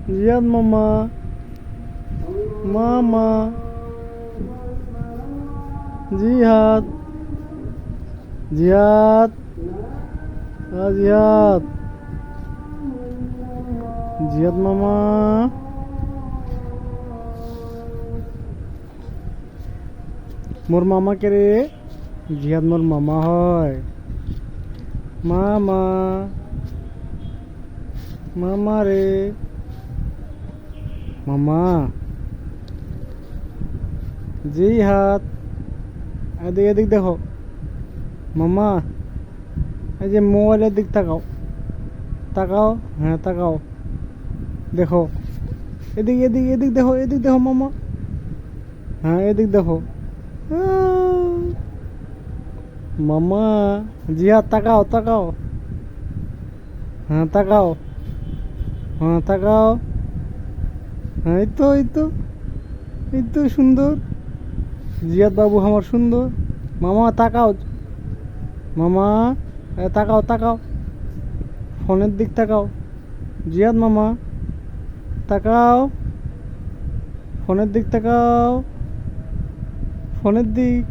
জিয়াদ মামা, মামা, জিহাদ, জিহাদ, জিহাদ, জিহাদ মামা। মোর মামা কে রে? জিহাদ মোর মামা হয়। মামা, মামা রে, মামা। জিহাদ, এদিক এদিক দেখো মামা। এই যে মোবাইলের দিক তাকাও, তাকাও, হ্যাঁ তাকাও, দেখো এদিক এদিক এদিক দেখো, এদিক দেখো মামা, হ্যাঁ এদিক দেখো মামা। জিহাদ তাকাও, তাকাও, হ্যাঁ তাকাও, হ্যাঁ তাকাও, হ্যাঁ এই তো এই তো এই তো সুন্দর। জিয়াদ বাবু আমার সুন্দর। মামা তাকাও, মামা তাকাও, তাকাও, ফোনের দিক তাকাও। জিয়াদ মামা তাকাও, ফোনের দিক তাকাও, ফোনের দিক।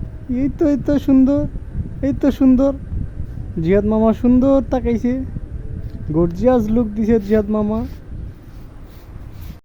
এই তো সুন্দর, এই তো সুন্দর। জিয়াদ মামা সুন্দর তাকাইছে, গর্জিয়াস লুক দিছে জিয়াদ মামা।